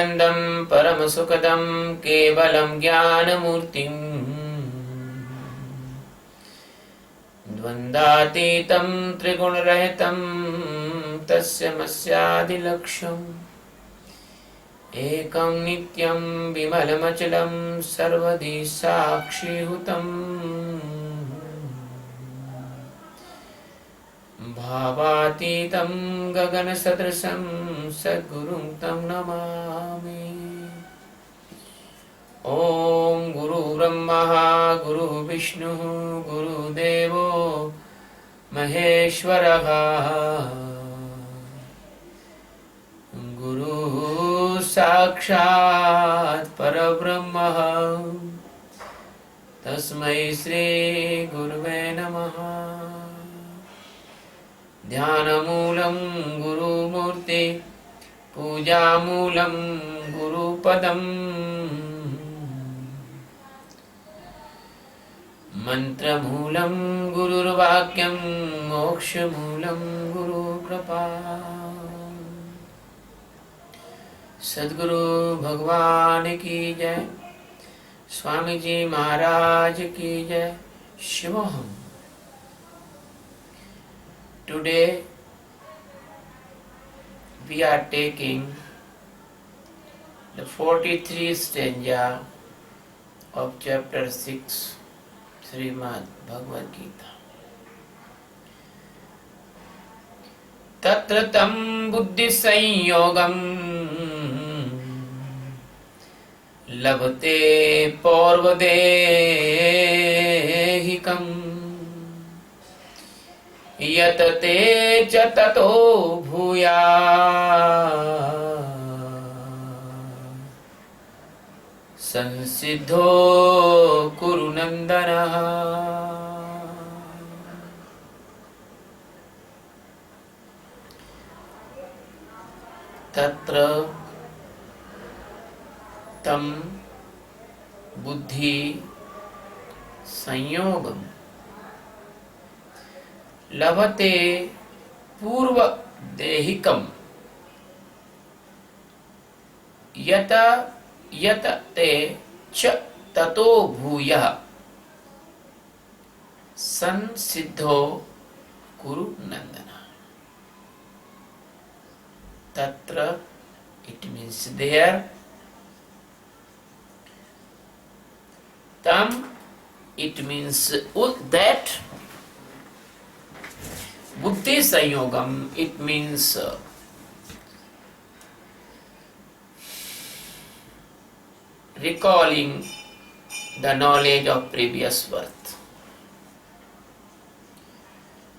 ज्ञानानन्दं परमसुखदं केवलं ज्ञानमूर्तिम् द्वन्द्वातीतं त्रिगुणरहितं तस्मस्यादिलक्ष्यम् एकं नित्यं विमलमचलं सर्वदि साक्षिभूतम् भावातीतं गगनसदृशं सद्गुरुं तं नमामि। ॐ गुरुर्ब्रह्मा गुरुर्विष्णुः गुरुदेवो महेश्वरः गुरुः साक्षात् परब्रह्म तस्मै श्री गुरुवे नमः। ध्यानमूलं गुरुमूर्ति पूजामूलं गुरुपदम् मंत्रमूलं गुरुर्वाक्यं मोक्षमूलं गुरुकृपा। सद्गुरु भगवान की जय, स्वामी जी महाराज की जय। शिवोहम। Today we are taking the 43th stanza of chapter 6 Srimad Bhagavad Gita. तत्र तं बुद्धि संयोगं लभते पौर्वदेहिकम् यत ते च ततो भूयात् संसिद्धो कुरु नन्दनः। तत्र तं बुद्धि संयोगम् लभते पूर्व देहिकम यत यत ते च ततो भूयः संसिद्धो कुरु नंदन। तत्र it means there, tam it means that, buddhi sanyogam it means recalling the knowledge of previous birth.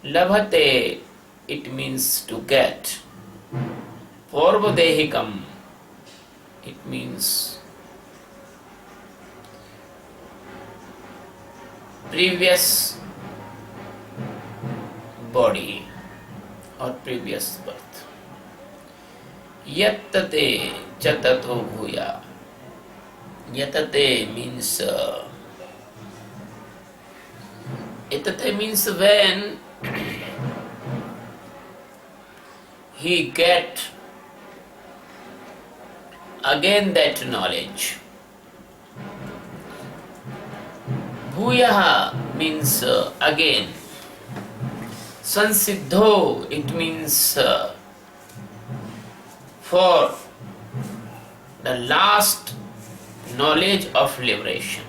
Labhate it means to get. Purvadehikam it means previous body or previous birth. Yattate chatato bhuya. Yatate means yatate means when he get again that knowledge. Bhuyaha means again. Sansiddho it means for the last knowledge of liberation.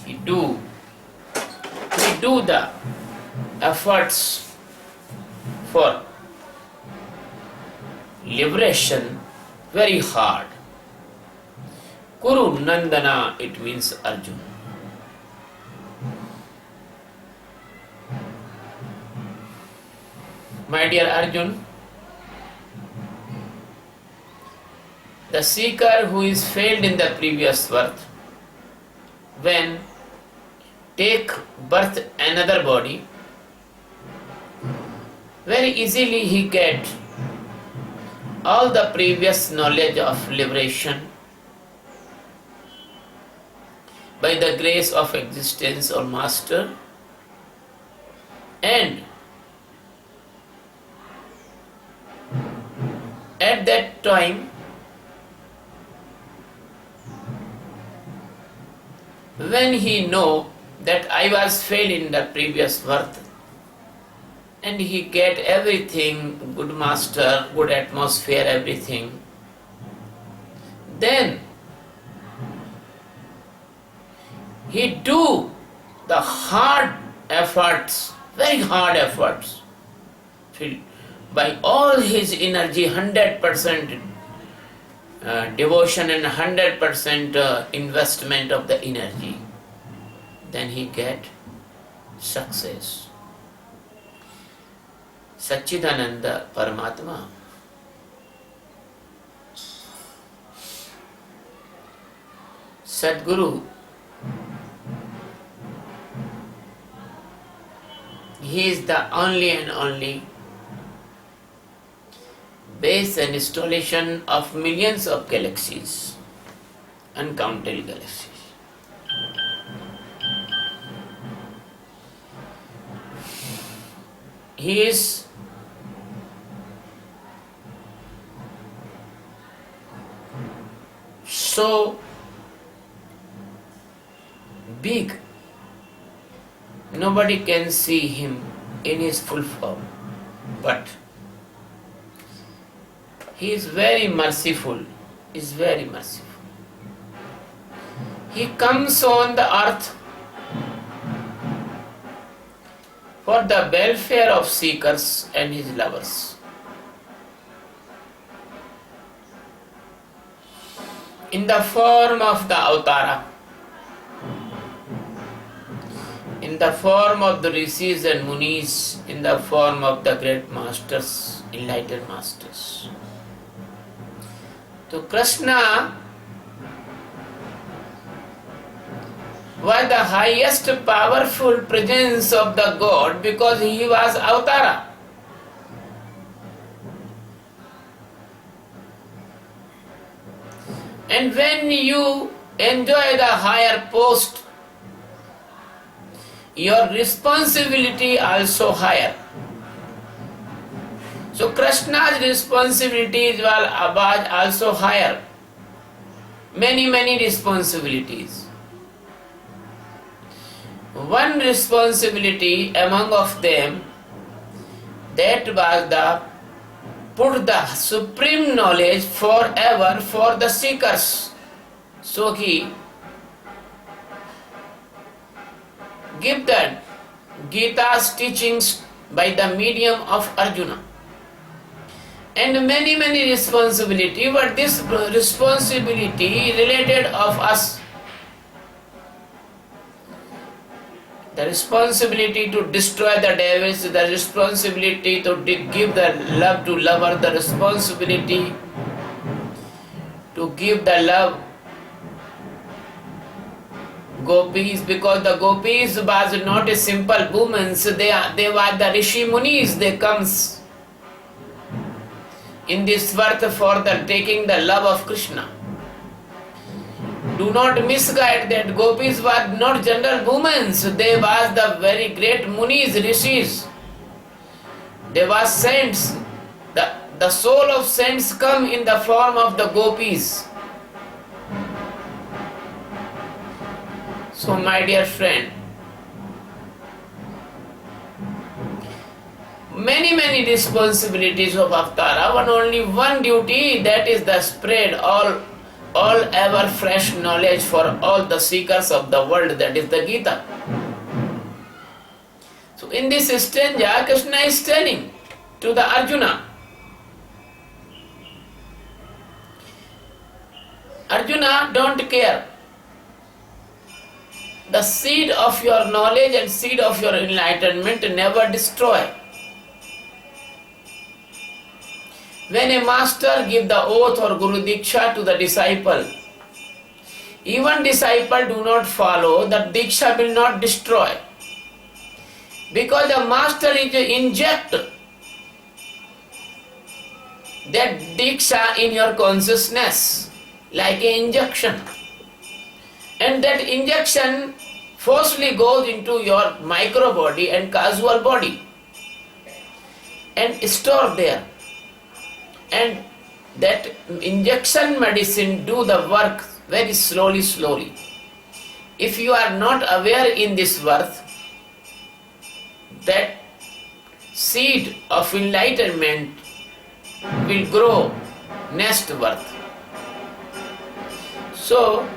We do the efforts for liberation very hard. Kuru Nandana it means Arjun. My dear Arjun, the seeker who is failed in the previous birth, when take birth another body, very easily he get all the previous knowledge of liberation by the grace of existence or master, and at that time when he know that I was failed in the previous birth, and he get everything, good master, good atmosphere, everything, then he do the hard efforts, very hard efforts, by all his energy, 100% devotion and 100% investment of the energy, then he get success. Satchidananda Paramatma, Sadguru, he is the only and only base and installation of millions of galaxies, uncountable galaxies. He is so big, nobody can see him in his full form, but he is very merciful, is very merciful. He comes on the earth for the welfare of seekers and his lovers. In the form of the Avatara, in the form of the rishis and munis, in the form of the great masters, enlightened masters. So Krishna was the highest powerful presence of the God because he was Avatara. And when you enjoy the higher post, your responsibility also higher. So Krishna's responsibilities was also higher. Many responsibilities. One responsibility among of them, that was the put the supreme knowledge forever for the seekers. So he give the Gita's teachings by the medium of Arjuna. And many responsibility, but this responsibility related of us. The responsibility to destroy the devils, the responsibility to give the love to lover, the responsibility to give the love gopis, because the gopis was not a simple women, so they were the rishi munis, they comes in this birth for the taking the love of Krishna. Do not misguide that gopis were not general women, they was the very great munis, rishis. They were saints. The soul of saints come in the form of the gopis. So my dear friend, many responsibilities of Avatara, only one duty, that is the spread all ever fresh knowledge for all the seekers of the world, that is the Gita. So in this stanza, Krishna is telling to the Arjuna, Arjuna, don't care. The seed of your knowledge and seed of your enlightenment never destroy. When a master give the oath or Guru Diksha to the disciple, even disciple do not follow, that Diksha will not destroy. Because the master is inject that Diksha in your consciousness, like an injection. And that injection forcefully goes into your micro body and causal body and store there. And that injection medicine do the work very slowly. if you are not aware in this birth, that seed of enlightenment will grow next birth. So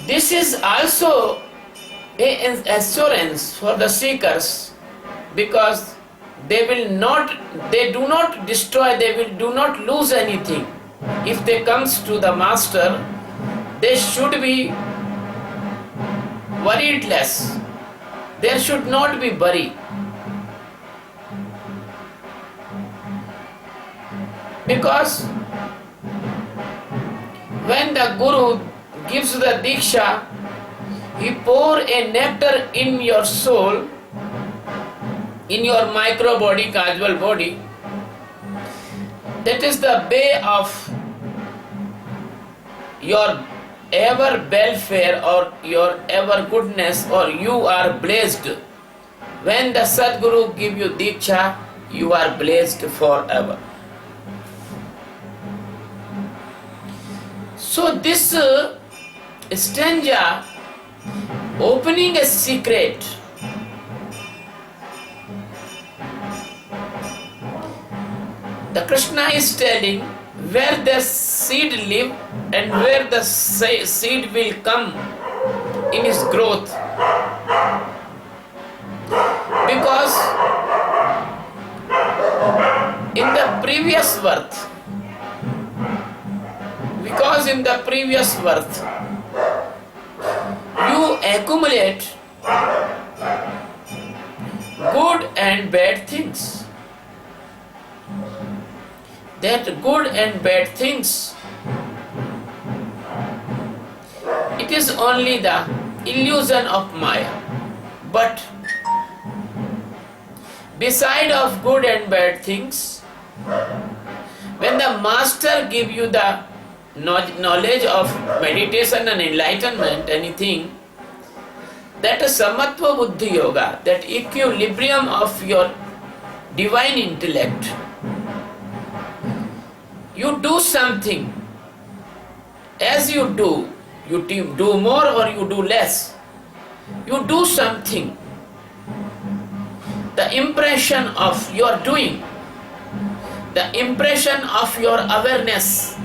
this is also an assurance for the seekers, because they do not destroy, do not lose anything. If they comes to the master, they should be worried less. There should not be worry. Because when the Guru gives the Diksha, he pour a nectar in your soul, in your micro body, casual body. That is the way of your ever welfare or your ever goodness, or you are blessed. When the Sadguru give you Diksha, you are blessed forever. So this stanza, opening a secret, the Krishna is telling where the seed live and where the seed will come in his growth. Because in the previous birth, you accumulate good and bad things. That good and bad things, it is only the illusion of Maya. But beside of good and bad things, when the master give you the knowledge of meditation and enlightenment, anything, that samatva buddhi yoga, that equilibrium of your divine intellect, you do something. As you do more or you do less, you do something. The impression of your doing, the impression of your awareness,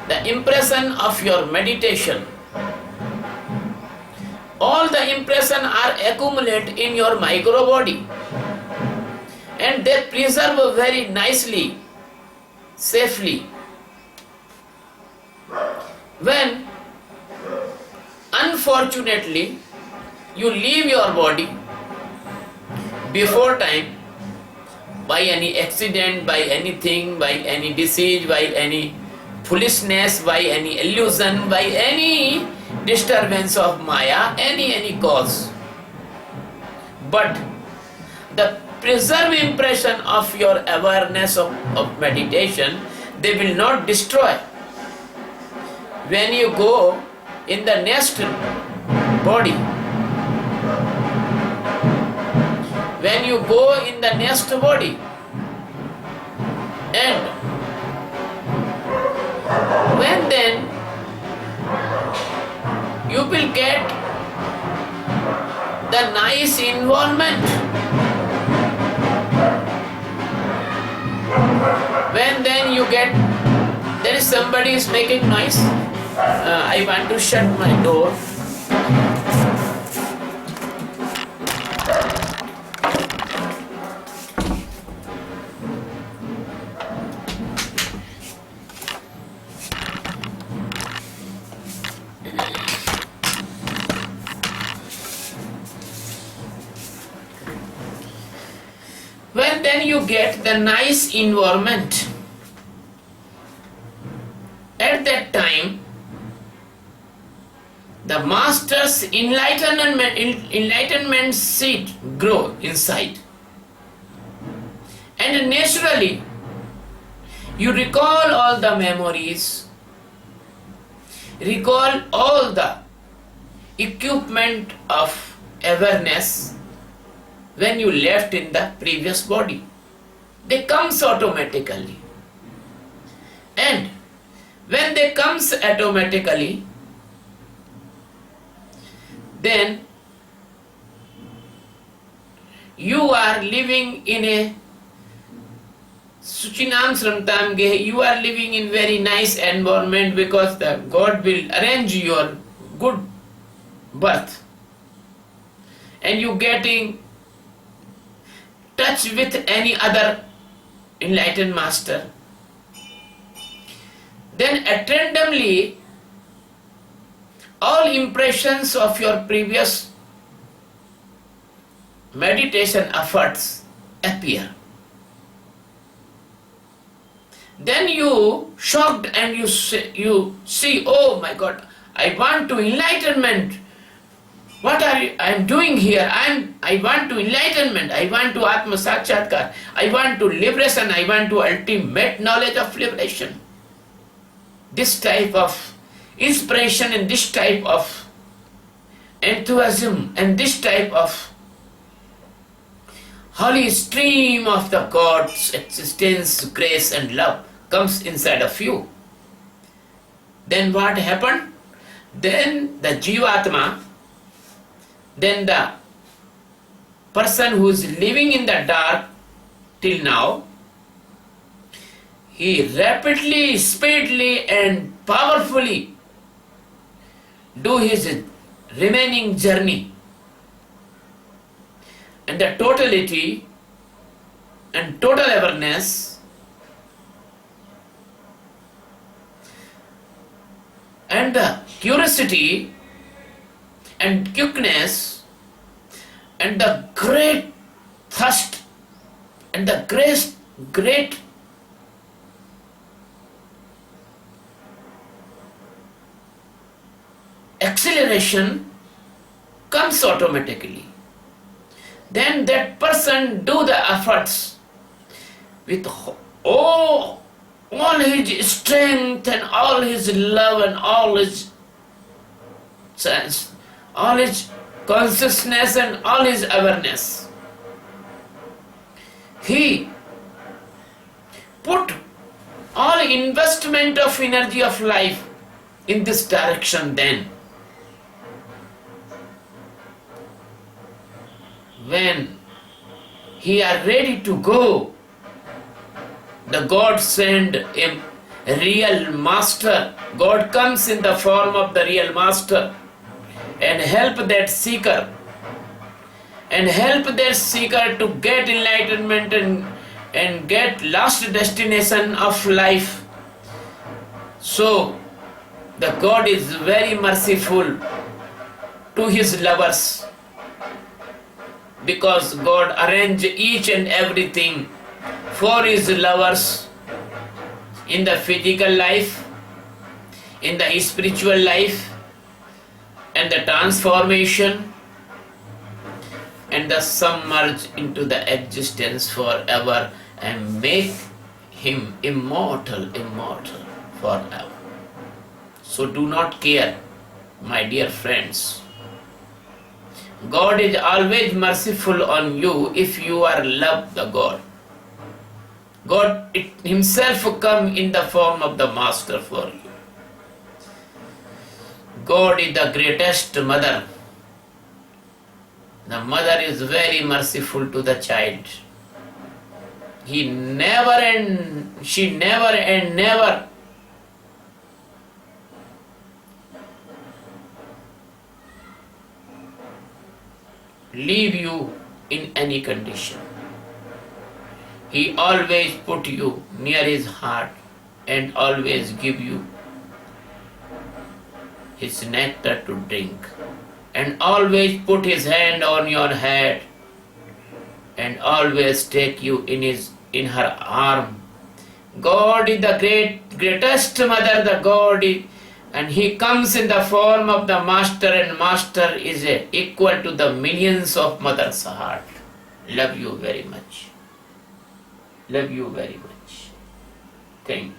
the impression of your meditation, all the impressions are accumulated in your micro body, and they preserve very nicely, safely. When unfortunately you leave your body before time, by any accident, by anything, by any disease, by any foolishness, by any illusion, by any disturbance of Maya, any cause, but the preserve impression of your awareness of meditation, they will not destroy. When you go in the next body, and when then you will get the nice environment, when then you get, there is somebody is making noise. I want to shut my door. When then you get the nice environment, at that time the master's enlightenment seed grow inside, and naturally you recall all the memories, recall all the equipment of awareness when you left in the previous body. They comes automatically, and when they comes automatically, then you are living in a Suchinam Sramtamge, you are living in very nice environment because the God will arrange your good birth. And you getting touch with any other enlightened master. Then at randomly, all impressions of your previous meditation efforts appear. Then you shocked and you see, oh my God, I want to enlightenment. What are you, I am doing here? I want to enlightenment. I want to Atma Sakshatkar. I want to liberation. I want to ultimate knowledge of liberation. This type of inspiration and this type of enthusiasm and this type of holy stream of the God's existence, grace and love comes inside of you. Then what happened? Then the Jivatma, then the person who is living in the dark till now, he rapidly, speedily and powerfully do his remaining journey. And the totality and total awareness and the curiosity and quickness and the great thirst and the great acceleration comes automatically. Then that person do the efforts with all his strength and all his love and all his sense, all his consciousness and all his awareness. He put all investment of energy of life in this direction. Then when he are ready to go, the God send a real master. God comes in the form of the real master and help that seeker to get enlightenment and get last destination of life. So the God is very merciful to his lovers, because God arranged each and everything for his lovers in the physical life, in the spiritual life, and the transformation and the submerge into the existence forever and make him immortal forever. So do not care, my dear friends. God is always merciful on you if you are love the God. God himself come in the form of the master for you. God is the greatest mother. The mother is very merciful to the child. She never leave you in any condition. He always put you near his heart and always give you his nectar to drink, and always put his hand on your head and always take you in her arm. God is the greatest mother, the God is, and he comes in the form of the master, and master is equal to the millions of mother's heart. Love you very much. Love you very much. Thank you.